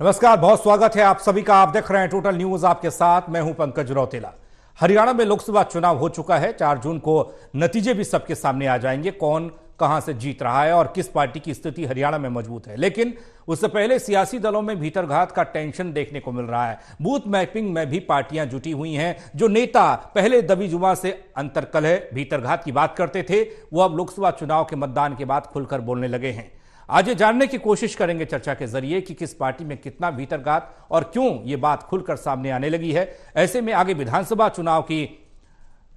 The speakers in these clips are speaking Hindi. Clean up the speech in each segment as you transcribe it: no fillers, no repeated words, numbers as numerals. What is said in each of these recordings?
नमस्कार, बहुत स्वागत है आप सभी का। आप देख रहे हैं टोटल न्यूज, आपके साथ मैं हूं पंकज रौतेला। हरियाणा में लोकसभा चुनाव हो चुका है। 4 जून को नतीजे भी सबके सामने आ जाएंगे, कौन कहां से जीत रहा है और किस पार्टी की स्थिति हरियाणा में मजबूत है। लेकिन उससे पहले सियासी दलों में भीतरघात का टेंशन देखने को मिल रहा है। बूथ मैपिंग में भी पार्टियां जुटी हुई हैं। जो नेता पहले दबी जुबान से अंतर्कलह भीतरघात की बात करते थे, वो अब लोकसभा चुनाव के मतदान के बाद खुलकर बोलने लगे हैं। आज ये जानने की कोशिश करेंगे चर्चा के जरिए कि किस पार्टी में कितना भीतरघात और क्यों ये बात खुलकर सामने आने लगी है। ऐसे में आगे विधानसभा चुनाव की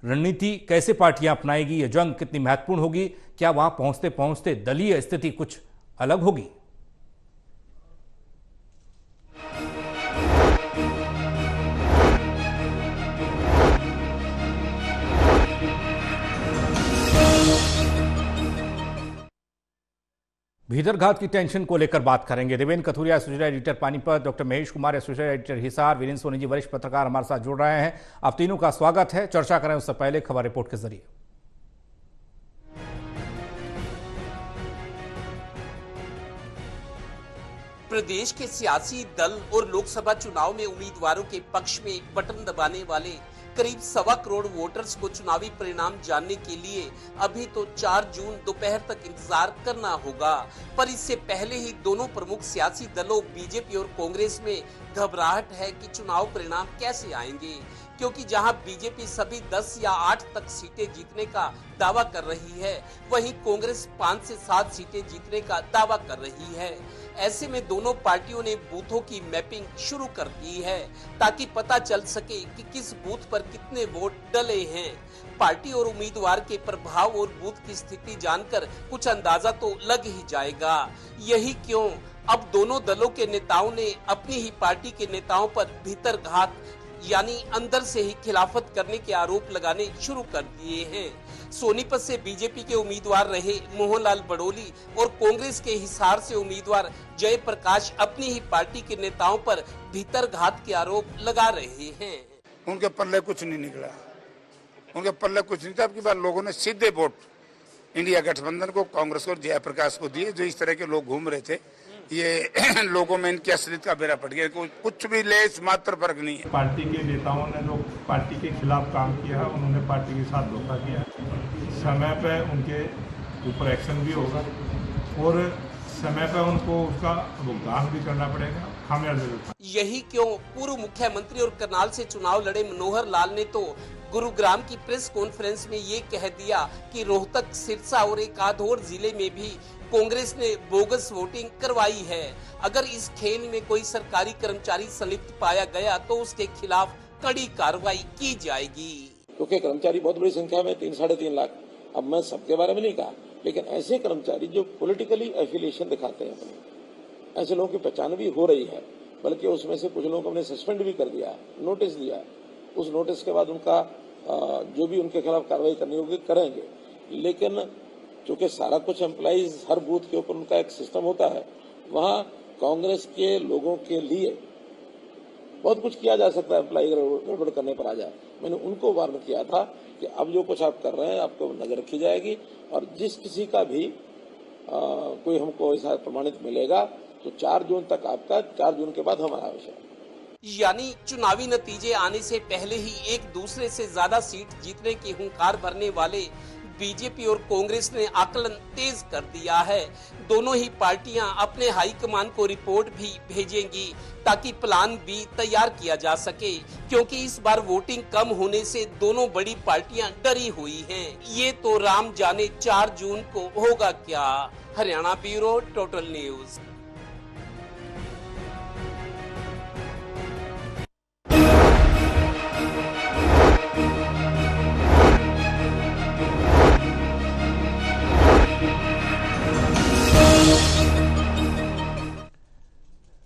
रणनीति कैसे पार्टियां अपनाएगी, ये जंग कितनी महत्वपूर्ण होगी, क्या वहां पहुंचते पहुंचते दलीय स्थिति कुछ अलग होगी। भीतरघात की टेंशन को लेकर बात करेंगे। Devendra Kathuria, associate editor Panipat, doctor Mahesh Kumar, associate editor Hisar, Virendra Soni ji वरिष्ठ पत्रकार हमारे साथ जुड़ रहे हैं। आप तीनों का स्वागत है। चर्चा करें उससे पहले खबर रिपोर्ट के जरिए। प्रदेश के सियासी दल और लोकसभा चुनाव में उम्मीदवारों के पक्ष में बटन दबाने वाले करीब 1.25 करोड़ वोटर्स को चुनावी परिणाम जानने के लिए अभी तो 4 जून दोपहर तक इंतजार करना होगा। पर इससे पहले ही दोनों प्रमुख सियासी दलों बीजेपी और कांग्रेस में घबराहट है कि चुनाव परिणाम कैसे आएंगे, क्योंकि जहां बीजेपी सभी 10 या 8 तक सीटें जीतने का दावा कर रही है, वहीं कांग्रेस 5 से 7 सीटें जीतने का दावा कर रही है। ऐसे में दोनों पार्टियों ने बूथों की मैपिंग शुरू कर दी है ताकि पता चल सके कि किस बूथ पर कितने वोट डले हैं। पार्टी और उम्मीदवार के प्रभाव और बूथ की स्थिति जानकर कुछ अंदाजा तो लग ही जाएगा। यही क्यों अब दोनों दलों के नेताओं ने अपनी ही पार्टी के नेताओं पर भीतरघात यानी अंदर से ही खिलाफत करने के आरोप लगाने शुरू कर दिए हैं। सोनीपत से बीजेपी के उम्मीदवार रहे मोहनलाल बड़ोली और कांग्रेस के हिसार से उम्मीदवार जयप्रकाश अपनी ही पार्टी के नेताओं पर भीतरघात के आरोप लगा रहे हैं। उनके पल्ले कुछ नहीं निकला, उनके पल्ले कुछ नहीं था। अब की बार लोगों ने सीधे वोट इंडिया गठबंधन को, कांग्रेस को और जयप्रकाश को दिए। जो इस तरह के लोग घूम रहे थे, ये लोगों में इनकी असलियत का बेड़ा पड़ गया। कुछ भी लेस मात्र फर्क नहीं है। पार्टी के नेताओं ने जो पार्टी के खिलाफ काम किया है, उन्होंने पार्टी के साथ धोखा किया। समय पे उनके ऊपर एक्शन भी होगा और समय पे उनको उसका भुगतान भी करना पड़ेगा, खामियाजा। यही क्यों पूर्व मुख्यमंत्री और करनाल से चुनाव लड़े मनोहर लाल ने तो गुरुग्राम की प्रेस कॉन्फ्रेंस में ये कह दिया कि रोहतक, सिरसा और एक आध और जिले में भी कांग्रेस ने बोगस वोटिंग करवाई है। अगर इस खेल में कोई सरकारी कर्मचारी संलिप्त पाया गया तो उसके खिलाफ कड़ी कार्रवाई की जाएगी। क्योंकि कर्मचारी बहुत बड़ी संख्या में 3-3.5 लाख, अब मैं सबके बारे में नहीं कहा, लेकिन ऐसे कर्मचारी जो पॉलिटिकली एफिलिएशन दिखाते हैं अपने, ऐसे लोगों की पहचान भी हो रही है। बल्कि उसमें से कुछ लोगों को हमने सस्पेंड भी कर दिया, नोटिस दिया। उस नोटिस के बाद उनका जो भी उनके खिलाफ कार्रवाई करनी होगी करेंगे। लेकिन चूंकि सारा कुछ एम्प्लॉइज हर बूथ के ऊपर उनका एक सिस्टम होता है, वहाँ कांग्रेस के लोगों के लिए बहुत कुछ किया जा सकता है। एम्प्लॉय गड़बड़ करने पर आ जाए, मैंने उनको वार्न किया था कि अब जो कुछ आप कर रहे हैं आपको नजर रखी जाएगी और जिस किसी का भी कोई हमको ऐसा प्रमाणित मिलेगा तो 4 जून तक आपका, 4 जून के बाद हमारा विषय। यानी चुनावी नतीजे आने से पहले ही एक दूसरे से ज्यादा सीट जीतने की हुंकार भरने वाले बीजेपी और कांग्रेस ने आकलन तेज कर दिया है। दोनों ही पार्टियां अपने हाईकमान को रिपोर्ट भी भेजेंगी ताकि प्लान बी तैयार किया जा सके, क्योंकि इस बार वोटिंग कम होने से दोनों बड़ी पार्टियां डरी हुई हैं। ये तो राम जाने 4 जून को होगा क्या। Haryana bureau, total news.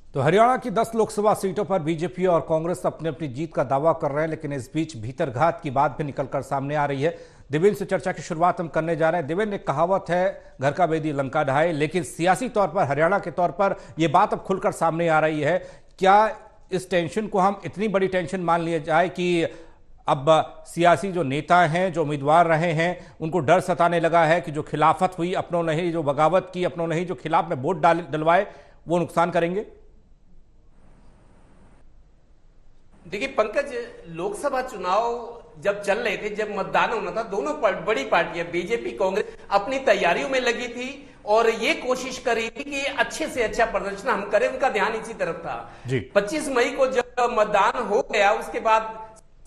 तो हरियाणा की 10 लोकसभा सीटों पर बीजेपी और कांग्रेस अपनी अपनी जीत का दावा कर रहे हैं, लेकिन इस बीच भीतरघात की बात भी निकलकर सामने आ रही है। देवेंद्र से चर्चा की शुरुआत हम करने जा रहे हैं। देवेंद्र, एक कहावत है, घर का बेदी लंका ढाए, लेकिन सियासी तौर पर हरियाणा के तौर पर यह बात अब खुलकर सामने आ रही है। क्या इस टेंशन को हम इतनी बड़ी टेंशन मान लिया जाए कि अब सियासी जो नेता हैं, जो उम्मीदवार रहे हैं, उनको डर सताने लगा है कि जो खिलाफत हुई अपनों ने ही, जो बगावत की अपनों ने ही, जो खिलाफ में वोट डलवाए वो नुकसान करेंगे? देखिए पंकज, लोकसभा चुनाव जब चल रहे थे, जब मतदान होना था, दोनों बड़ी पार्टियां बीजेपी कांग्रेस अपनी तैयारियों में लगी थी और ये कोशिश कर रही थी कि अच्छे से अच्छा प्रदर्शन हम करें। उनका ध्यान इसी तरफ था। 25 मई को जब मतदान हो गया, उसके बाद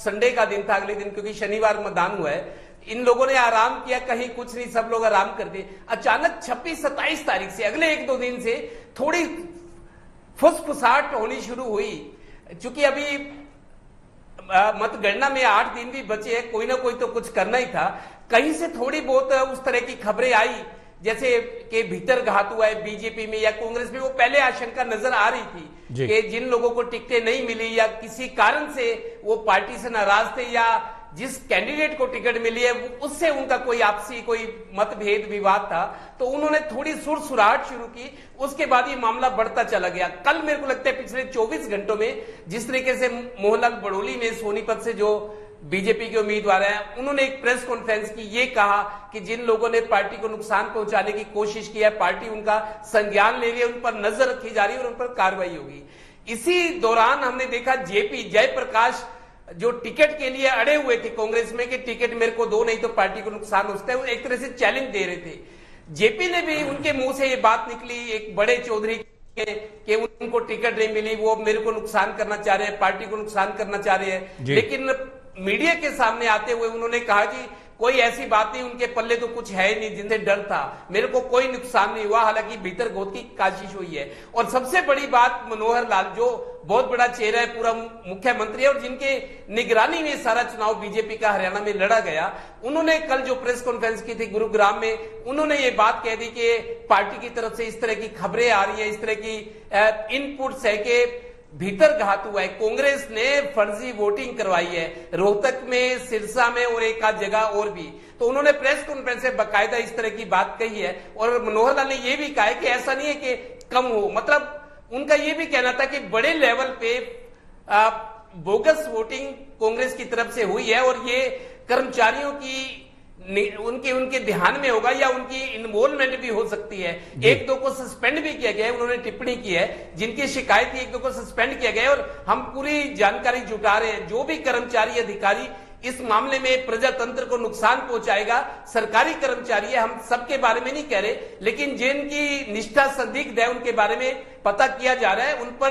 संडे का दिन था, अगले दिन, क्योंकि शनिवार मतदान हुआ है, इन लोगों ने आराम किया, कहीं कुछ नहीं, सब लोग आराम कर दिए। अचानक 26-27 तारीख से, अगले 1-2 दिन से थोड़ी फुसफुसाहट होनी शुरू हुई। चूंकि अभी मतगणना में 8 दिन भी बचे हैं, कोई ना कोई तो कुछ करना ही था। कहीं से थोड़ी बहुत उस तरह की खबरें आई, जैसे कि भीतर घात हुआ है बीजेपी में या कांग्रेस में। वो पहले आशंका नजर आ रही थी कि जिन लोगों को टिकटें नहीं मिली या किसी कारण से वो पार्टी से नाराज थे या जिस कैंडिडेट को टिकट मिली है उससे उनका कोई आपसी कोई मतभेद विवाद था, तो उन्होंने थोड़ी सुरसुराहट शुरू की। उसके बाद ये मामला बढ़ता चला गया। कल मेरे को लगता है पिछले 24 घंटों में जिस तरीके से मोहनलाल बड़ोली में सोनीपत से जो बीजेपी के उम्मीदवार हैं, उन्होंने एक प्रेस कॉन्फ्रेंस की, ये कहा कि जिन लोगों ने पार्टी को नुकसान पहुंचाने की कोशिश की है, पार्टी उनका संज्ञान ले रही है, उन पर नजर रखी जा रही है और उन पर कार्रवाई होगी। इसी दौरान हमने देखा जेपी जयप्रकाश जो टिकट के लिए अड़े हुए थे कांग्रेस में कि टिकट मेरे को दो, नहीं तो पार्टी को नुकसान हो सकता है, वो एक तरह से चैलेंज दे रहे थे। जेपी ने भी, उनके मुंह से ये बात निकली एक बड़े चौधरी कि उनको टिकट नहीं मिली, वो मेरे को नुकसान करना चाह रहे हैं, पार्टी को नुकसान करना चाह रहे हैं। लेकिन मीडिया के सामने आते हुए उन्होंने कहा कि कोई ऐसी बात नहीं, उनके पल्ले तो कुछ है नहीं जिनसे डर था, मेरे को कोई नुकसान नहीं हुआ। हालांकि भीतर गोद की काशिश हुई है। और सबसे बड़ी बात, मनोहर लाल जो बहुत बड़ा चेहरा है, पूरा मुख्यमंत्री है और जिनके निगरानी में सारा चुनाव बीजेपी का हरियाणा में लड़ा गया, उन्होंने कल जो प्रेस कॉन्फ्रेंस की थी गुरुग्राम में, उन्होंने ये बात कह दी कि पार्टी की तरफ से इस तरह की खबरें आ रही है, इस तरह की इनपुट्स है कि भीतर घात हुआ है, कांग्रेस ने फर्जी वोटिंग करवाई है रोहतक में, सिरसा में और एक आध जगह और भी। तो उन्होंने प्रेस कॉन्फ्रेंस में बाकायदा इस तरह की बात कही है। और मनोहर लाल ने यह भी कहा है कि ऐसा नहीं है कि कम हो, मतलब उनका यह भी कहना था कि बड़े लेवल पे बोगस वोटिंग कांग्रेस की तरफ से हुई है और ये कर्मचारियों की उनके ध्यान में होगा या उनकी इन्वॉल्वमेंट भी हो सकती है। 1-2 को सस्पेंड भी किया गया है, उन्होंने टिप्पणी की है, जिनकी शिकायत थी 1-2 को सस्पेंड किया गया है। और हम पूरी जानकारी जुटा रहे हैं, जो भी कर्मचारी अधिकारी इस मामले में प्रजातंत्र को नुकसान पहुंचाएगा, सरकारी कर्मचारी है, हम सबके बारे में नहीं कह रहे, लेकिन जिनकी निष्ठा संदिग्ध है उनके बारे में पता किया जा रहा है, उन पर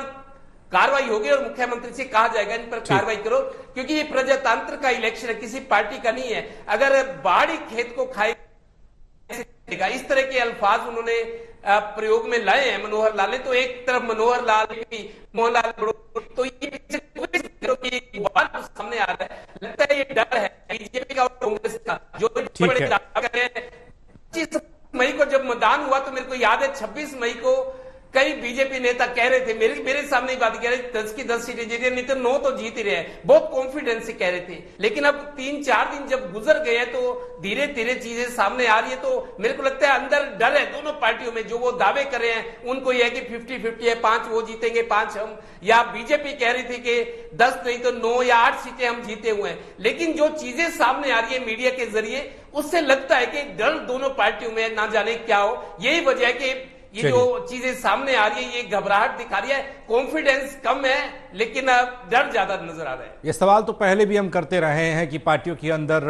कार्रवाई होगी और मुख्यमंत्री से कहा जाएगा इन पर कार्रवाई करो, क्योंकि ये प्रजातंत्र का इलेक्शन है, किसी पार्टी का नहीं है। अगर बाड़ी खेत को खाएगा, इस तरह के अल्फाज उन्होंने प्रयोग में लाए हैं मनोहर लाल ने। तो एक तरफ मनोहर लाल, मोहनलाल तो ये सामने आ रहा है, लगता है ये डर है बीजेपी का और कांग्रेस का, जो बड़े 25 मई को जब मतदान हुआ तो मेरे को याद है 26 मई को कई बीजेपी नेता कह रहे थे, मेरे सामने बात कह रहे, 10 की 10 सीटें जीत रहे, नहीं तो 9 तो जीत ही रहे हैं, बहुत कॉन्फिडेंस से कह रहे थे। लेकिन अब 3-4 दिन जब गुजर गए तो धीरे धीरे चीजें सामने आ रही है। तो मेरे को लगता है अंदर डर है दोनों पार्टियों में। जो वो दावे कर रहे हैं उनको यह है कि 50-50 है, 5 वो जीतेंगे, 5 हम, या बीजेपी कह रही थी कि 10 नहीं तो 9 या 8 सीटें हम जीते हुए हैं। लेकिन जो चीजें सामने आ रही है मीडिया के जरिए, उससे लगता है कि डर दोनों पार्टियों में, ना जाने क्या हो। यही वजह है कि ये जो चीजें सामने आ रही है, ये घबराहट दिखा रही है, कॉन्फिडेंस कम है लेकिन डर ज्यादा नजर आ रहा है। ये सवाल तो पहले भी हम करते रहे हैं कि पार्टियों के अंदर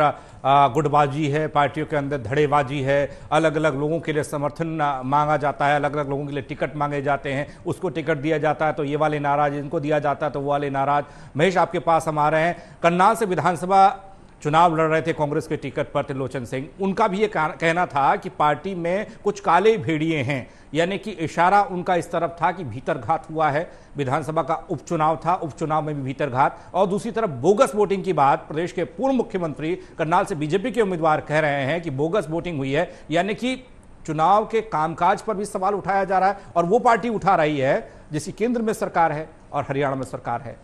गुटबाजी है, पार्टियों के अंदर धड़ेबाजी है, अलग अलग लोगों के लिए समर्थन मांगा जाता है, अलग अलग लोगों के लिए टिकट मांगे जाते हैं, उसको टिकट दिया जाता है तो ये वाले नाराज, इनको दिया जाता है तो वो वाले नाराज। महेश, आपके पास हम आ रहे हैं। करनाल से विधानसभा चुनाव लड़ रहे थे कांग्रेस के टिकट पर त्रिलोचन सिंह, उनका भी ये कहना था कि पार्टी में कुछ काले भेड़िए हैं, यानी कि इशारा उनका इस तरफ था कि भीतरघात हुआ है। विधानसभा का उपचुनाव था, उपचुनाव में भी भीतरघात। और दूसरी तरफ बोगस वोटिंग की बात प्रदेश के पूर्व मुख्यमंत्री करनाल से बीजेपी के उम्मीदवार कह रहे हैं कि बोगस वोटिंग हुई है, यानी कि चुनाव के कामकाज पर भी सवाल उठाया जा रहा है। और वो पार्टी उठा रही है जिसकी केंद्र में सरकार है और हरियाणा में सरकार है।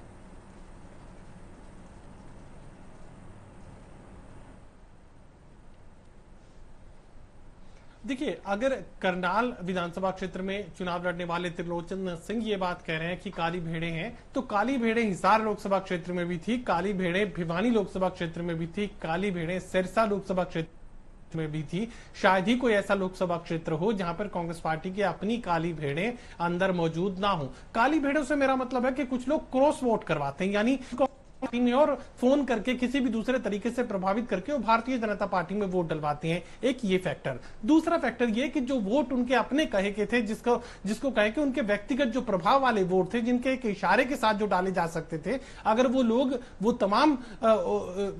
देखिए, अगर करनाल विधानसभा क्षेत्र में चुनाव लड़ने वाले त्रिलोचन सिंह ये बात कह रहे हैं कि काली भेड़ें हैं, तो काली भेड़ें हिसार लोकसभा क्षेत्र में भी थी, काली भेड़ें भिवानी लोकसभा क्षेत्र में भी थी, काली भेड़ें सिरसा लोकसभा क्षेत्र में भी थी। शायद ही कोई ऐसा लोकसभा क्षेत्र हो जहां पर कांग्रेस पार्टी की अपनी काली भेड़ें अंदर मौजूद ना हो। काली भेड़ों से मेरा मतलब है कि कुछ लोग क्रॉस वोट करवाते हैं, यानी में और फोन करके किसी भी दूसरे तरीके से प्रभावित करके वो भारतीय जनता पार्टी में वोट डलवाते हैं। एक ये फैक्टर। दूसरा फैक्टर ये कि जो वोट उनके अपने कहे के थे, जिसको कहे कि उनके व्यक्तिगत जो प्रभाव वाले वोट थे, जिनके एक इशारे के साथ जो डाले जा सकते थे, अगर वो लोग, वो तमाम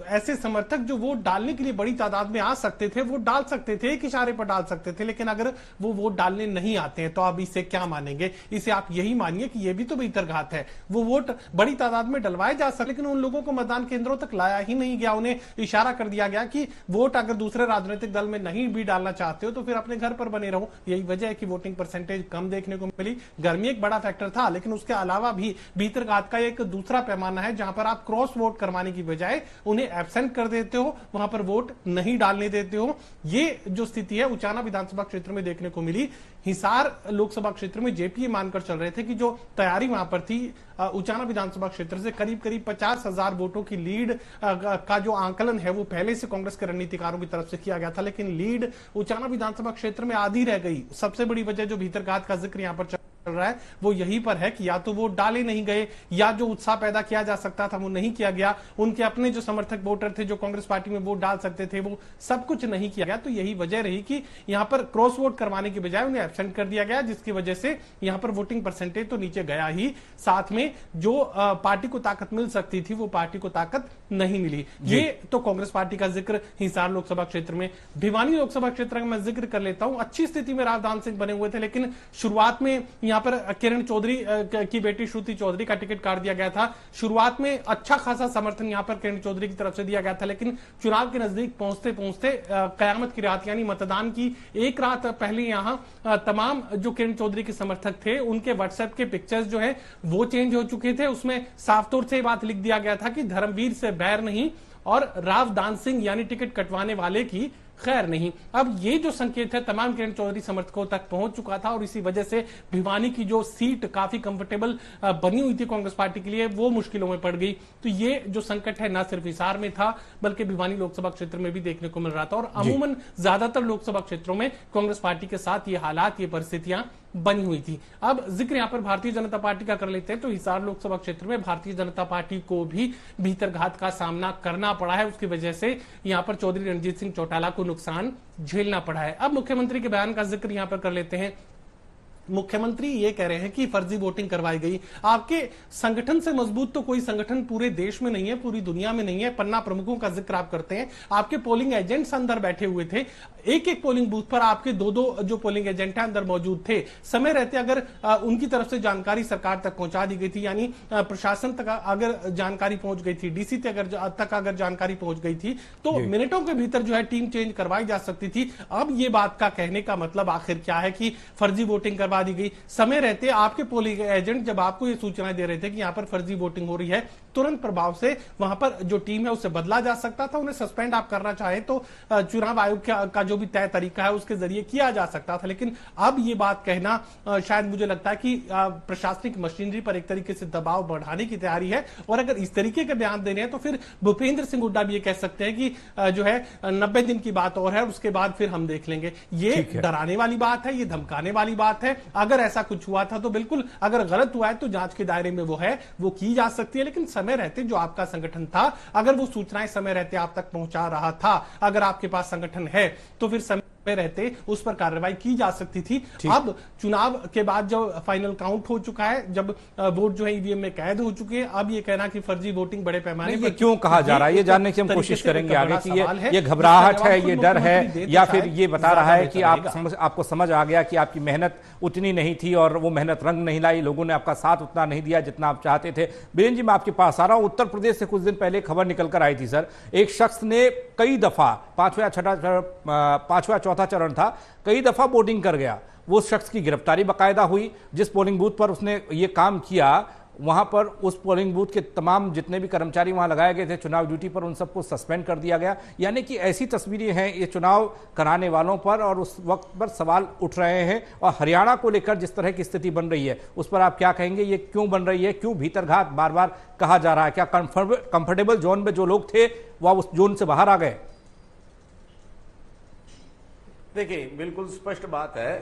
ऐसे समर्थक जो वोट डालने के लिए बड़ी तादाद में आ सकते थे, वो डाल सकते थे, एक इशारे पर डाल सकते थे। लेकिन अगर वो वोट डालने नहीं आते हैं तो आप इसे क्या मानेंगे? इसे आप यही मानिए कि ये भी तो भीतरघात है। वो वोट बड़ी तादाद में डलवाए जा सकते, लेकिन उन लोगों को मतदान केंद्रों तक लाया ही नहीं गया। उन्हें इशारा कर दिया गया कि वोट अगर दूसरे राजनीतिक दल में नहीं भी डालना चाहते हो तो फिर अपने घर पर बने रहो। यही वजह है कि वोटिंग परसेंटेज कम देखने को मिली। गर्मी एक बड़ा फैक्टर था, लेकिन उसके अलावा भी भीतरघात का एक दूसरा पैमाना है, जहां पर आप क्रॉस वोट करवाने की बजाय उन्हें एब्सेंट कर देते हो, वहां पर वोट नहीं डालने देते हो। ये जो स्थिति है उचाना विधानसभा क्षेत्र में देखने को मिली। हिसार लोकसभा क्षेत्र में जेपीए मानकर चल रहे थे कि जो तैयारी वहां पर थी, उचाना विधानसभा क्षेत्र से करीब 50,000 वोटों की लीड का जो आंकलन है वो पहले से कांग्रेस के रणनीतिकारों की तरफ से किया गया था, लेकिन लीड उचाना विधानसभा क्षेत्र में आधी रह गई। सबसे बड़ी वजह जो भीतरघात का जिक्र यहां पर चल रहा है वो यहीं पर है कि या तो वो डाले नहीं गए, या जो उत्साह पैदा किया जा सकता था वो नहीं किया गया। उनके अपने जो समर्थक वोटर थे जो कांग्रेस पार्टी में वोट डाल सकते थे, वो सब कुछ नहीं किया गया। तो यही वजह रही कि यहां पर क्रॉस वोट करवाने की बजाय उन्हें एब्सेंट कर दिया गया, जिसकी वजह से यहां पर वोटिंग परसेंटेज तो नीचे गया ही, साथ में जो पार्टी को ताकत मिल सकती थी वो पार्टी को ताकत नहीं मिली। ये तो कांग्रेस पार्टी का जिक्र हिसार लोकसभा क्षेत्र में। भिवानी लोकसभा क्षेत्र का मैं जिक्र कर लेता हूं। अच्छी स्थिति में रावदान सिंह बने हुए थे, लेकिन शुरुआत में यहां पर किरण चौधरी की बेटी श्रुति चौधरी का टिकट काट दिया गया था। शुरुआत में अच्छा खासा समर्थन यहां पर किरण चौधरी की तरफ से दिया गया था, लेकिन चुनाव के नजदीक पहुंचते पहुंचते कयामत की रात यानी मतदान की एक रात पहले यहां तमाम जो किरण चौधरी के समर्थक थे उनके व्हाट्सएप के पिक्चर्स जो है वो चेंज हो चुके थे। उसमें साफ तौर से बात लिख दिया गया था कि धर्मवीर से बैर नहीं और रावदान सिंह यानी टिकट कटवाने वाले की खैर नहीं। अब ये जो संकेत है तमाम किरण चौधरी समर्थकों तक पहुंच चुका था और इसी वजह से भिवानी की जो सीट काफी कंफर्टेबल बनी हुई थी कांग्रेस पार्टी के लिए वो मुश्किलों में पड़ गई। तो ये जो संकट है न सिर्फ हिसार में था बल्कि भिवानी लोकसभा क्षेत्र में भी देखने को मिल रहा था और अमूमन ज्यादातर लोकसभा क्षेत्रों में कांग्रेस पार्टी के साथ ये हालात, ये परिस्थितियां बनी हुई थी। अब जिक्र यहां पर भारतीय जनता पार्टी का कर लेते हैं तो हिसार लोकसभा क्षेत्र में भारतीय जनता पार्टी को भी भीतरघात का सामना करना पड़ा है। उसकी वजह से यहां पर चौधरी रणजीत सिंह चौटाला को नुकसान झेलना पड़ा है। अब मुख्यमंत्री के बयान का जिक्र यहां पर कर लेते हैं। मुख्यमंत्री ये कह रहे हैं कि फर्जी वोटिंग करवाई गई। आपके संगठन से मजबूत तो कोई संगठन पूरे देश में नहीं है, पूरी दुनिया में नहीं है। पन्ना प्रमुखों का जिक्र आप करते हैं, आपके पोलिंग एजेंट्स अंदर बैठे हुए थे। एक एक पोलिंग बूथ पर आपके दो जो पोलिंग एजेंट हैं अंदर मौजूद थे। समय रहते अगर उनकी तरफ से जानकारी सरकार तक पहुंचा दी गई थी, यानी प्रशासन तक अगर जानकारी पहुंच गई थी, डीसी तक अगर जानकारी पहुंच गई थी तो मिनटों के भीतर जो है टीम चेंज करवाई जा सकती थी। अब ये बात का कहने का मतलब आखिर क्या है कि फर्जी वोटिंग करवा दी गई। समय रहते आपके पोलिंग एजेंट जब आपको ये सूचनाएं दे रहे थे कि यहां पर फर्जी वोटिंग हो रही है, तुरंत प्रभाव से वहां पर जो टीम है उसे बदला जा सकता था। उन्हें सस्पेंड आप करना चाहे तो चुनाव आयोग का जो भी तय तरीका है उसके जरिए किया जा सकता था। लेकिन अब ये बात कहना शायद मुझे लगता है कि प्रशासनिक मशीनरी पर एक तरीके से दबाव बढ़ाने की तैयारी है। और अगर इस तरीके के बयान देने हैं तो फिर भूपेंद्र सिंह हुड्डा भी ये कह सकते हैं कि जो है 90 दिन की बात और है, उसके बाद फिर हम देख लेंगे। ये डराने वाली बात है, ये धमकाने वाली बात है। अगर ऐसा कुछ हुआ था तो बिल्कुल, अगर गलत हुआ है तो जांच के दायरे में वो है, वो की जा सकती है। लेकिन समय रहते जो आपका संगठन था, अगर वो सूचनाएं समय रहते आप तक पहुंचा रहा था, अगर आपके पास संगठन है तो फिर समय रहते उस पर कार्रवाई की जा सकती थी। अब चुनाव के बाद जब फाइनल काउंट हो चुका है, जब वोट जो है ईवीएम में कैद हो चुके हैं, अब ये कहना कि फर्जी वोटिंग बड़े पैमाने पर क्यों कहा जा रहा है, ये जानने की हम कोशिश करेंगे आगे कि ये घबराहट है, ये डर है, या फिर ये बता रहा है कि आपको समझ आ गया कि आपकी मेहनत उतनी नहीं थी और वो मेहनत रंग नहीं लाई, लोगों ने आपका साथ उतना नहीं दिया जितना आप चाहते थे। बीरेन जी, मैं आपके पास आ रहा हूं। उत्तर प्रदेश से कुछ दिन पहले खबर निकल कर आई थी सर, एक शख्स ने कई दफा, पांचवा चौथा चरण था, कई दफा वोटिंग कर गया। वो शख्स की गिरफ्तारी बाकायदा हुई। जिस पोलिंग बूथ पर उसने ये काम किया, वहां पर उस पोलिंग बूथ के तमाम जितने भी कर्मचारी वहां लगाए गए थे चुनाव ड्यूटी पर, उन सबको सस्पेंड कर दिया गया। यानी कि ऐसी तस्वीरें हैं ये चुनाव कराने वालों पर, और उस वक्त पर सवाल उठ रहे हैं। और हरियाणा को लेकर जिस तरह की स्थिति बन रही है उस पर आप क्या कहेंगे? ये क्यों बन रही है, क्यों भीतरघात बार बार कहा जा रहा है? क्या कंफर्टेबल जोन में जो लोग थे वह उस जोन से बाहर आ गए? देखिए, बिल्कुल स्पष्ट बात है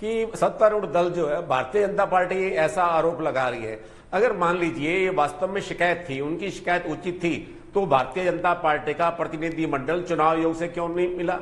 कि सत्तारूढ़ दल जो है भारतीय जनता पार्टी ऐसा आरोप लगा रही है। अगर मान लीजिए ये वास्तव में शिकायत थी, उनकी शिकायत उचित थी, तो भारतीय जनता पार्टी का प्रतिनिधिमंडल चुनाव आयोग से क्यों नहीं मिला?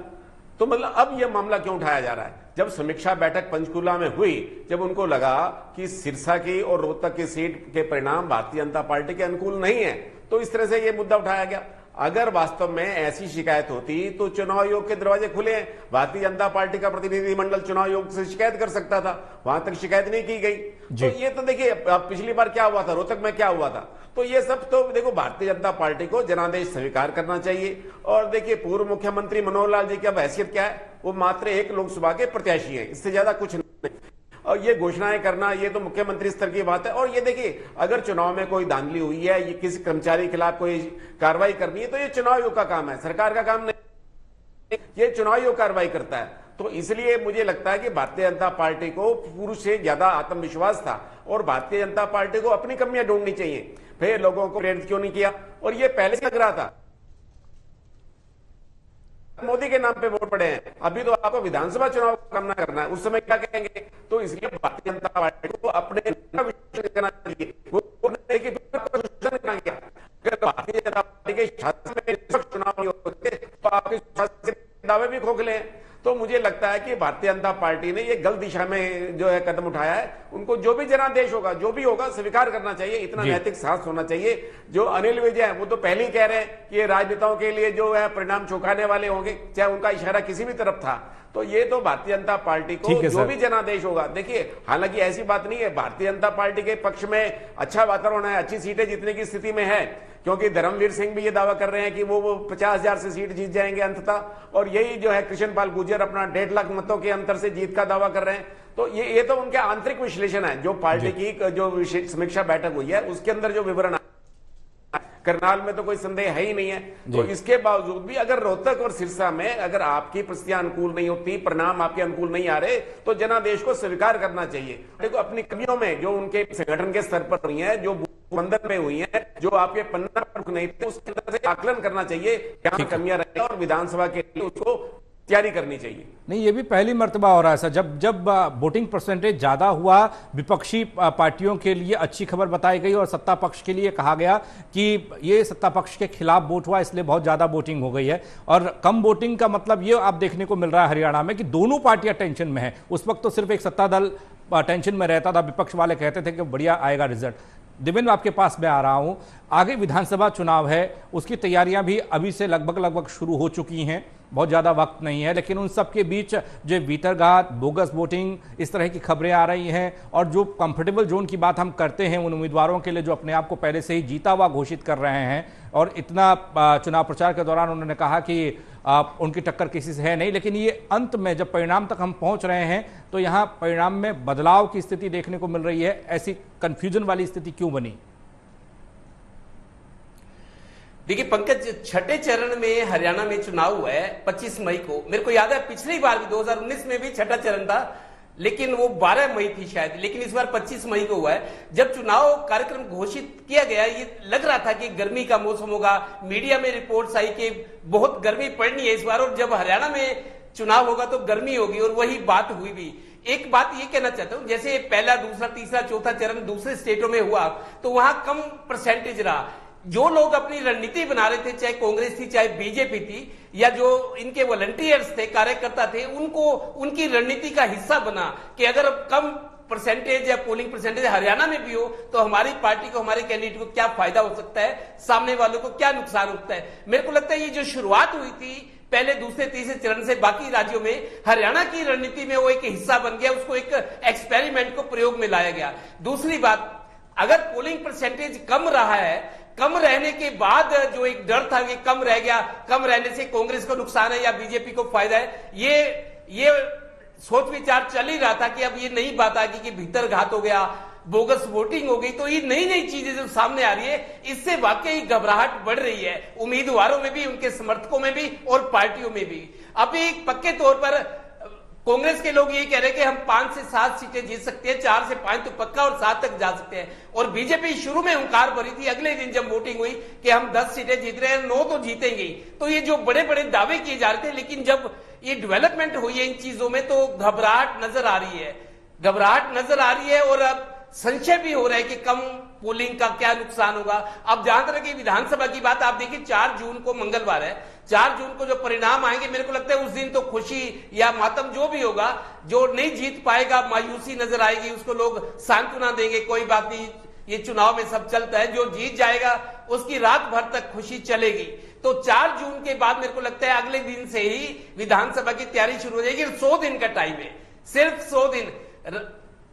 तो मतलब अब यह मामला क्यों उठाया जा रहा है? जब समीक्षा बैठक पंचकूला में हुई, जब उनको लगा कि सिरसा की और रोहतक की सीट के परिणाम भारतीय जनता पार्टी के अनुकूल नहीं है, तो इस तरह से यह मुद्दा उठाया गया। अगर वास्तव में ऐसी शिकायत होती तो चुनाव आयोग के दरवाजे खुले हैं, भारतीय जनता पार्टी का प्रतिनिधिमंडल चुनाव आयोग से शिकायत कर सकता था, वहां तक शिकायत नहीं की गई। तो ये तो देखिए पिछली बार क्या हुआ था, रोहतक में क्या हुआ था, तो ये सब तो देखो भारतीय जनता पार्टी को जनादेश स्वीकार करना चाहिए। और देखिए पूर्व मुख्यमंत्री मनोहर लाल जी की अब हैसियत क्या है, वो मात्र एक लोकसभा के प्रत्याशी है, इससे ज्यादा कुछ नहीं। और ये घोषणाएं करना ये तो मुख्यमंत्री स्तर की बात है। और ये देखिए अगर चुनाव में कोई धांधली हुई है, ये किसी कर्मचारी के खिलाफ कोई कार्रवाई करनी है, तो ये चुनाव आयोग का काम है, सरकार का काम नहीं, ये चुनाव आयोग कार्रवाई करता है। तो इसलिए मुझे लगता है कि भारतीय जनता पार्टी को पूर्व से ज्यादा आत्मविश्वास था और भारतीय जनता पार्टी को अपनी कमियां ढूंढनी चाहिए। फिर लोगों को प्रेरित क्यों नहीं किया? और ये पहले से लग रहा था, मोदी के नाम पे वोट पड़े हैं, अभी तो आपको विधानसभा चुनाव का सामना करना है, उस समय क्या कहेंगे? तो इसलिए भारतीय जनता पार्टी को अपने करना चाहिए। अगर भारतीय जनता पार्टी के शासन में चुनाव नहीं होते तो आपके दावे भी खोखले हैं। तो मुझे लगता है कि भारतीय जनता पार्टी ने ये गलत दिशा में जो है कदम उठाया है, उनको जो भी जनादेश होगा, जो भी होगा स्वीकार करना चाहिए, इतना नैतिक साहस होना चाहिए। जो अनिल विजय है वो तो पहले ही कह रहे हैं कि ये राजनेताओं के लिए जो है परिणाम चौंकाने वाले होंगे, चाहे उनका इशारा किसी भी तरफ था। तो ये तो भारतीय जनता पार्टी को जो भी जनादेश होगा, देखिए हालांकि ऐसी बात नहीं है, भारतीय जनता पार्टी के पक्ष में अच्छा वातावरण है, अच्छी सीटें जीतने की स्थिति में है, क्योंकि धर्मवीर सिंह भी ये दावा कर रहे हैं कि वो 50,000 से सीट जीत जाएंगे अंततः। और यही जो है कृष्णपाल गुर्जर अपना 1.5 लाख मतों के अंतर से जीत का दावा कर रहे हैं। तो ये तो उनके आंतरिक विश्लेषण है, जो पार्टी की जो समीक्षा बैठक हुई है उसके अंदर जो विवरण करनाल में तो कोई संदेह है ही नहीं है। तो इसके बावजूद भी अगर रोहतक और सिरसा में अगर आपकी परिस्थितियां अनुकूल नहीं होती, परिणाम आपके अनुकूल नहीं आ रहे, तो जनादेश को स्वीकार करना चाहिए। देखो अपनी कमियों में जो उनके संगठन के स्तर पर हुई है, जो बंधन में हुई है, जो आपके पन्ना प्रमुख नहीं थे, उसके अंदर से आकलन करना चाहिए क्या कमियां रही और विधानसभा के लिए उसको तैयारी करनी चाहिए। नहीं, ये भी पहली मर्तबा हो रहा है सर, जब वोटिंग परसेंटेज ज्यादा हुआ, विपक्षी पार्टियों के लिए अच्छी खबर बताई गई और सत्ता पक्ष के लिए कहा गया कि ये सत्ता पक्ष के खिलाफ वोट हुआ, इसलिए बहुत ज्यादा वोटिंग हो गई है। और कम वोटिंग का मतलब ये आप देखने को मिल रहा है हरियाणा में कि दोनों पार्टियां टेंशन में है। उस वक्त तो सिर्फ एक सत्ता दल टेंशन में रहता था, विपक्ष वाले कहते थे कि बढ़िया आएगा रिजल्ट। देवेंद्र, आपके पास मैं आ रहा हूं, आगे विधानसभा चुनाव है, उसकी तैयारियां भी अभी से लगभग शुरू हो चुकी हैं, बहुत ज़्यादा वक्त नहीं है, लेकिन उन सब के बीच जो भीतरघात, बोगस वोटिंग, इस तरह की खबरें आ रही हैं और जो कंफर्टेबल जोन की बात हम करते हैं उन उम्मीदवारों के लिए जो अपने आप को पहले से ही जीता हुआ घोषित कर रहे हैं, और इतना चुनाव प्रचार के दौरान उन्होंने कहा कि उनकी टक्कर किसी से है नहीं, लेकिन ये अंत में जब परिणाम तक हम पहुंच रहे हैं तो यहाँ परिणाम में बदलाव की स्थिति देखने को मिल रही है। ऐसी कंफ्यूजन वाली स्थिति क्यों बनी? देखिए पंकज, छठे चरण में हरियाणा में चुनाव हुआ है 25 मई को। मेरे को याद है पिछली बार भी 2019 में भी छठा चरण था, लेकिन वो 12 मई थी शायद, लेकिन इस बार 25 मई को हुआ है। जब चुनाव कार्यक्रम घोषित किया गया, ये लग रहा था कि गर्मी का मौसम होगा, मीडिया में रिपोर्ट्स आई कि बहुत गर्मी पड़नी है इस बार, और जब हरियाणा में चुनाव होगा तो गर्मी होगी, और वही बात हुई भी। एक बात ये कहना चाहता हूं, जैसे पहला, दूसरा, तीसरा, चौथा चरण दूसरे स्टेटों में हुआ तो वहां कम परसेंटेज रहा। जो लोग अपनी रणनीति बना रहे थे, चाहे कांग्रेस थी चाहे बीजेपी थी, या जो इनके वॉलंटियर्स थे, कार्यकर्ता थे, उनको उनकी रणनीति का हिस्सा बना कि अगर कम परसेंटेज या पोलिंग परसेंटेज हरियाणा में भी हो तो हमारी पार्टी को, हमारे कैंडिडेट को क्या फायदा हो सकता है, सामने वालों को क्या नुकसान होता है। मेरे को लगता है ये जो शुरुआत हुई थी पहले, दूसरे, तीसरे चरण से बाकी राज्यों में, हरियाणा की रणनीति में वो एक हिस्सा बन गया, उसको एक एक्सपेरिमेंट को प्रयोग में लाया गया। दूसरी बात, अगर पोलिंग परसेंटेज कम रहा है, कम रहने के बाद जो एक डर था कि कम रह गया, कम रहने से कांग्रेस को नुकसान है या बीजेपी को फायदा है, ये सोच विचार चल ही रहा था कि अब ये नई बात आ गई कि भीतरघात हो गया, बोगस वोटिंग हो गई। तो ये नई नई चीजें जो सामने आ रही है, इससे वाकई घबराहट बढ़ रही है उम्मीदवारों में भी, उनके समर्थकों में भी और पार्टियों में भी। अभी पक्के तौर पर कांग्रेस के लोग ये कह रहे हैं कि हम 5 से 7 सीटें जीत सकते हैं, 4 से 5 तो पक्का और 7 तक जा सकते हैं। और बीजेपी शुरू में हुंकार भरी थी, अगले दिन जब वोटिंग हुई कि हम 10 सीटें जीत रहे हैं, 9 तो जीतेंगे। तो ये जो बड़े बड़े दावे किए जा रहे थे, लेकिन जब ये डेवलपमेंट हुई है इन चीजों में, तो घबराहट नजर आ रही है, घबराहट नजर आ रही है और अब संशय भी हो रहा है कि कम पोलिंग का क्या नुकसान होगा। अब जहां तक की विधानसभा की बात, आप देखिए 4 जून को मंगलवार है, 4 जून को जो परिणाम आएंगे, मेरे को लगता है उस दिन तो खुशी या मातम जो भी होगा, जो नहीं जीत पाएगा मायूसी नजर आएगी, उसको लोग सांत्वना देंगे, कोई बात नहीं, ये चुनाव में सब चलता है, जो जीत जाएगा उसकी रात भर तक खुशी चलेगी। तो 4 जून के बाद मेरे को लगता है अगले दिन से ही विधानसभा की तैयारी शुरू हो जाएगी। 100 दिन का टाइम है, सिर्फ 100 दिन।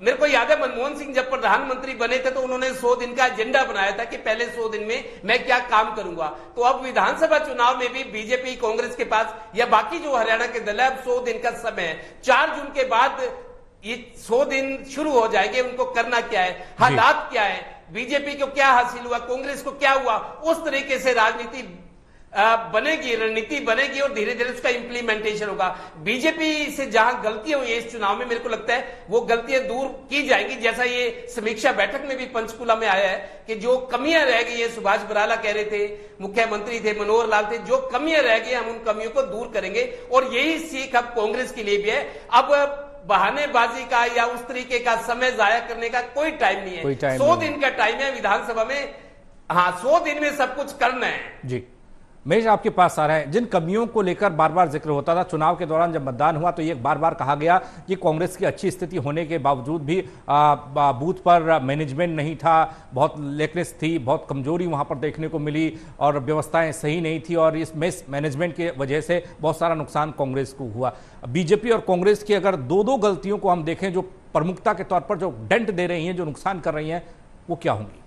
मेरे को याद है मनमोहन सिंह जब प्रधानमंत्री बने थे तो उन्होंने 100 दिन का एजेंडा बनाया था कि पहले 100 दिन में मैं क्या काम करूंगा। तो अब विधानसभा चुनाव में भी बीजेपी कांग्रेस के पास या बाकी जो हरियाणा के दल है, अब 100 दिन का समय है। 4 जून के बाद ये 100 दिन शुरू हो जाएंगे, उनको करना क्या है, हालात क्या है, बीजेपी को क्या हासिल हुआ, कांग्रेस को क्या हुआ, उस तरीके से राजनीति बनेगी, रणनीति बनेगी और धीरे धीरे उसका इंप्लीमेंटेशन होगा। बीजेपी से जहां गलतियां हुई इस चुनाव में, मेरे को लगता है वो गलतियां दूर की जाएंगी। जैसा ये समीक्षा बैठक में भी पंचकुला में आया है कि जो कमियां रह गई है, सुभाष बराला कह रहे थे, मुख्यमंत्री थे, मनोहर लाल थे, जो कमियां रह गई हम उन कमियों को दूर करेंगे। और यही सीख अब कांग्रेस के लिए भी है। अब बहानेबाजी का या उस तरीके का समय जाया करने का कोई टाइम नहीं है। 100 दिन का टाइम है विधानसभा में, हाँ 100 दिन में सब कुछ करना है। जी महेश, आपके पास आ रहे हैं, जिन कमियों को लेकर बार बार जिक्र होता था चुनाव के दौरान, जब मतदान हुआ तो ये बार बार कहा गया कि कांग्रेस की अच्छी स्थिति होने के बावजूद भी बूथ पर मैनेजमेंट नहीं था, बहुत लेकनेस थी, बहुत कमजोरी वहां पर देखने को मिली और व्यवस्थाएं सही नहीं थी और इस मिस मैनेजमेंट की वजह से बहुत सारा नुकसान कांग्रेस को हुआ। बीजेपी और कांग्रेस की अगर दो गलतियों को हम देखें जो प्रमुखता के तौर पर जो डेंट दे रही हैं, जो नुकसान कर रही हैं, वो क्या होंगी?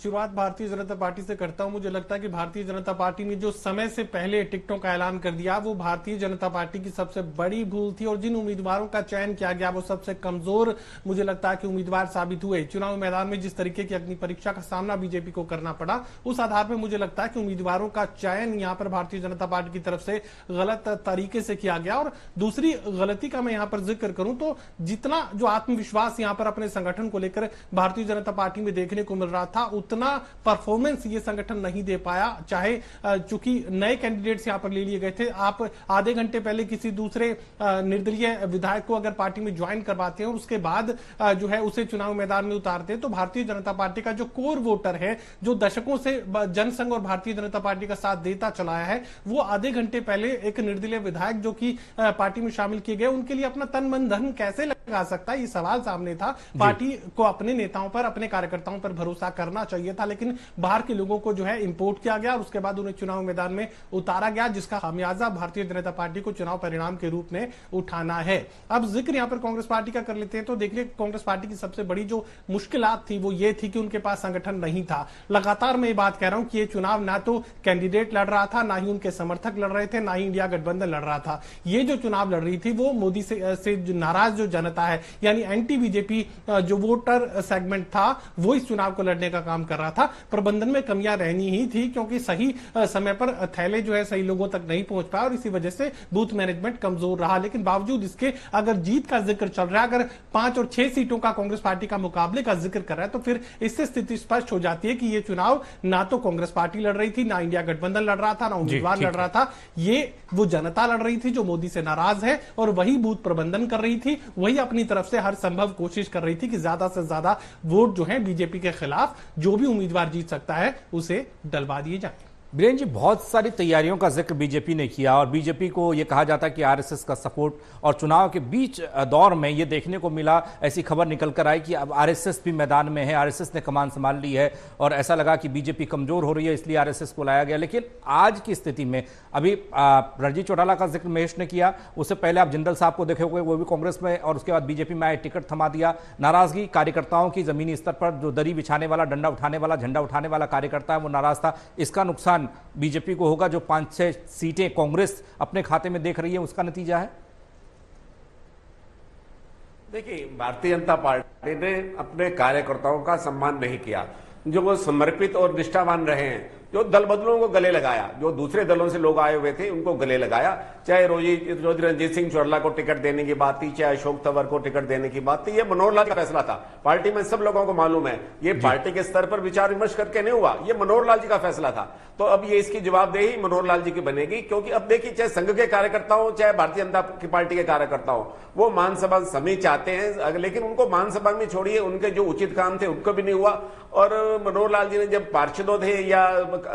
शुरुआत भारतीय जनता पार्टी से करता हूं। मुझे लगता है कि भारतीय जनता पार्टी ने जो समय से पहले टिकटों का ऐलान कर दिया, वो भारतीय जनता पार्टी की सबसे बड़ी भूल थी और जिन उम्मीदवारों का चयन किया गया वो सबसे कमजोर मुझे लगता है कि उम्मीदवार साबित हुए। चुनाव मैदान में जिस तरीके की अग्नि परीक्षा का सामना बीजेपी को करना पड़ा, उस आधार पर मुझे लगता है कि उम्मीदवारों का चयन यहां पर भारतीय जनता पार्टी की तरफ से गलत तरीके से किया गया। और दूसरी गलती का मैं यहां पर जिक्र करूं तो जितना जो आत्मविश्वास यहां पर अपने संगठन को लेकर भारतीय जनता पार्टी में देखने को मिल रहा था, उतना परफॉर्मेंस ये संगठन नहीं दे पाया। चाहे चूंकि नए कैंडिडेट्स यहां पर ले लिए गए थे, आप आधे घंटे पहले किसी दूसरे निर्दलीय विधायक को अगर पार्टी में ज्वाइन करवाते हैं और उसके बाद जो है उसे चुनाव मैदान में उतारते हैं, तो भारतीय जनता पार्टी का जो कोर वोटर है, जो दशकों से जनसंघ और भारतीय जनता पार्टी का साथ देता चला है, वो आधे घंटे पहले एक निर्दलीय विधायक जो कि पार्टी में शामिल किए गए, उनके लिए अपना तन मन धन कैसे लगा सकता है, ये सवाल सामने था। पार्टी को अपने नेताओं पर, अपने कार्यकर्ताओं पर भरोसा करना चाहिए था, लेकिन बाहर के लोगों को जो है इंपोर्ट किया गया और उसके बाद उन्हें चुनाव मैदान में उतारा गया, जिसका खामियाजा भारतीय जनता पार्टी को चुनाव परिणाम के रूप में उठाना है। अब जिक्र यहां पर कांग्रेस पार्टी का कर लेते हैं, तो देखिए कांग्रेस पार्टी की सबसे बड़ी जो मुश्किलात थी वो ये थी कि उनके पास संगठन नहीं था। लगातार मैं ये बात कह रहा हूं कि ये चुनाव ना तो कैंडिडेट लड़ रहा था, ना ही उनके समर्थक लड़ रहे थे, ना ही इंडिया गठबंधन लड़ रहा था। ये जो चुनाव लड़ रही थी वो मोदी से नाराज जो जनता है, यानी एंटी बीजेपी जो वोटर सेगमेंट था, वो इस चुनाव को लड़ने का काम कर रहा था। प्रबंधन में कमियां रहनी ही थी क्योंकि सही समय पर थैले जो है सही लोगों तक नहीं पहुंच पाया और इसी वजह से बूथ मैनेजमेंट कमजोर रहा। लेकिन बावजूद इसके अगर जीत का जिक्र चल रहा है, अगर 5 और 6 सीटों का कांग्रेस पार्टी का मुकाबले का जिक्र कर रहा है, तो फिर इससे स्थिति स्पष्ट हो जाती है कि ये चुनाव ना तो कांग्रेस पार्टी लड़ रही थी, ना इंडिया गठबंधन लड़ रहा था, ना उम्मीदवार लड़ रहा था। ये वो जनता लड़ रही थी जो मोदी से नाराज है और वही बूथ प्रबंधन कर रही थी, वही अपनी तरफ से हर संभव कोशिश कर रही थी कि ज्यादा से ज्यादा वोट जो है बीजेपी के खिलाफ जो भी उम्मीदवार जीत सकता है उसे डलवा दिए जाए। बीरेन जी, बहुत सारी तैयारियों का जिक्र बीजेपी ने किया और बीजेपी को यह कहा जाता है कि आरएसएस का सपोर्ट, और चुनाव के बीच दौर में यह देखने को मिला, ऐसी खबर निकल कर आई कि अब आरएसएस भी मैदान में है, आरएसएस ने कमान संभाल ली है और ऐसा लगा कि बीजेपी कमजोर हो रही है, इसलिए आरएसएस को लाया गया। लेकिन आज की स्थिति में अभी रणजीत चौटाला का जिक्र महेश ने किया, उससे पहले आप जिंदल साहब को देखोगे, वो भी कांग्रेस में और उसके बाद बीजेपी में आए, टिकट थमा दिया। नाराजगी कार्यकर्ताओं की, जमीनी स्तर पर जो दरी बिछाने वाला, डंडा उठाने वाला, झंडा उठाने वाला कार्यकर्ता है वो नाराज था। इसका नुकसान बीजेपी को होगा, जो 5-6 सीटें कांग्रेस अपने खाते में देख रही है, उसका नतीजा है। देखिए, भारतीय जनता पार्टी ने अपने कार्यकर्ताओं का सम्मान नहीं किया, जो वो समर्पित और निष्ठावान रहे हैं जो दल बदलों को गले लगाया, जो दूसरे दलों से लोग आए हुए थे उनको गले लगाया। चाहे चौधरी रणजीत सिंह चौरला को टिकट देने की बात थी, चाहे अशोक तंवर को टिकट देने की बात थी, ये मनोहर लाल का फैसला था। पार्टी में सब लोगों को मालूम है, ये पार्टी के स्तर पर विचार विमर्श करके नहीं हुआ, ये मनोहर लाल जी का फैसला था। तो अब ये इसकी जवाबदेही मनोहर लाल जी की बनेगी, क्योंकि अब देखिए चाहे संघ के कार्यकर्ता हो चाहे भारतीय जनता पार्टी के कार्यकर्ता हो, वो महासभा समिति चाहते हैं, लेकिन उनको महासभा में छोड़िए, उनके जो उचित काम थे उनको भी नहीं हुआ। और मनोहर लाल जी ने जब पार्षदों थे या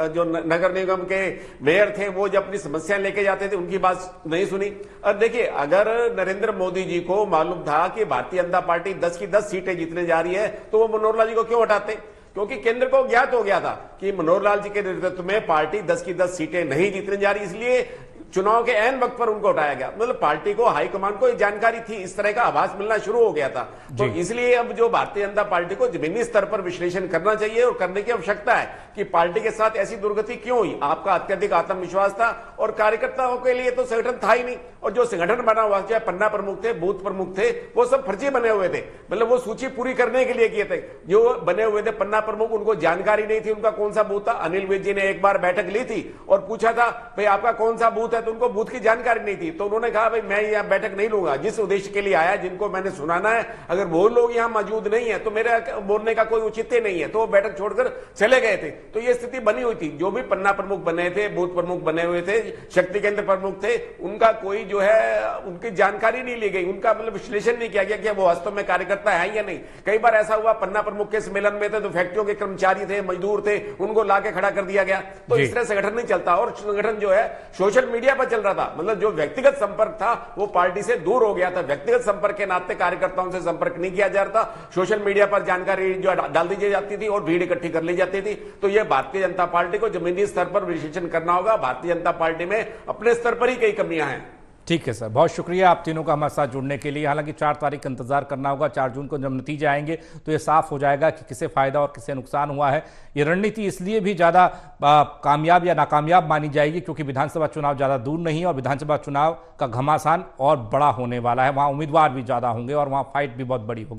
जो नगर निगम के मेयर थे, वो जब अपनी समस्या लेके जाते थे उनकी बात नहीं सुनी। और देखिए, अगर नरेंद्र मोदी जी को मालूम था कि भारतीय जनता पार्टी 10 की 10 सीटें जीतने जा रही है, तो वो मनोहर लाल जी को क्यों हटाते? क्योंकि केंद्र को ज्ञात हो गया था कि मनोहर लाल जी के नेतृत्व में पार्टी 10 की 10 सीटें नहीं जीतने जा रही, इसलिए चुनाव के ऐन वक्त पर उनको हटाया गया। मतलब पार्टी को, हाईकमान को जानकारी थी, इस तरह का आभास मिलना शुरू हो गया था। तो इसलिए अब जो भारतीय जनता पार्टी को जमीनी स्तर पर विश्लेषण करना चाहिए और करने की आवश्यकता है कि पार्टी के साथ ऐसी दुर्गति क्यों हुई। आपका अत्यधिक आत्मविश्वास था और कार्यकर्ताओं के लिए तो संगठन था ही नहीं, और जो संगठन बना हुआ, चाहे पन्ना प्रमुख थे, बूथ प्रमुख थे, वो सब फर्जी बने हुए थे। मतलब वो सूची पूरी करने के लिए किए थे। जो बने हुए थे पन्ना प्रमुख, उनको जानकारी नहीं थी उनका कौन सा बूथ था। अनिल विज जी ने एक बार बैठक ली थी और पूछा था भाई आपका कौन सा बूथ है, तो उनको बूथ की जानकारी नहीं थी। तो उन्होंने कहा भाई मैं यहां बैठक नहीं लूंगा, जिस उद्देश्य के लिए आया, जिनको मैंने सुनाना है, अगर वो लोग यहां मौजूद नहीं है तो मेरा बोलने का कोई औचित्य नहीं है। तो वो बैठक छोड़कर चले गए थे। तो ये स्थिति बनी हुई थी। जो भी पन्ना प्रमुख बने थे, बूथ प्रमुख बने हुए थे, शक्ति केंद्र प्रमुख थे, उनका कोई जो है उनकी जानकारी नहीं ली गई, उनका मतलब विश्लेषण नहीं किया गया कि वो वास्तव में कार्यकर्ता है या नहीं। कई बार ऐसा हुआ, पन्ना प्रमुख के सम्मेलन में थे तो फैक्ट्रियों के कर्मचारी थे, मजदूर थे, उनको लाके खड़ा कर दिया गया। तो इस तरह संगठन नहीं चलता। और संगठन जो है सोशल मीडिया पर चल रहा था, मतलब जो व्यक्तिगत संपर्क था वो पार्टी से दूर हो गया था। व्यक्तिगत संपर्क के नाते कार्यकर्ताओं से संपर्क नहीं किया जा रहा था। सोशल मीडिया पर जानकारी जो डाल दी जाती थी और भीड़ इकट्ठी कर ली जाती थी। तो यह भारतीय जनता पार्टी को जमीनी स्तर पर विश्लेषण करना होगा। भारतीय जनता पार्टी में अपने स्तर पर ही कई कमियां हैं। ठीक है सर, बहुत शुक्रिया आप तीनों का हमारे साथ जुड़ने के लिए। हालांकि 4 तारीख का इंतजार करना होगा। 4 जून को जब नतीजे आएंगे तो ये साफ हो जाएगा कि किसे फायदा और किसे नुकसान हुआ है। ये रणनीति इसलिए भी ज़्यादा कामयाब या नाकामयाब मानी जाएगी क्योंकि विधानसभा चुनाव ज़्यादा दूर नहीं है और विधानसभा चुनाव का घमासान और बड़ा होने वाला है। वहाँ उम्मीदवार भी ज़्यादा होंगे और वहाँ फाइट भी बहुत बड़ी होगी।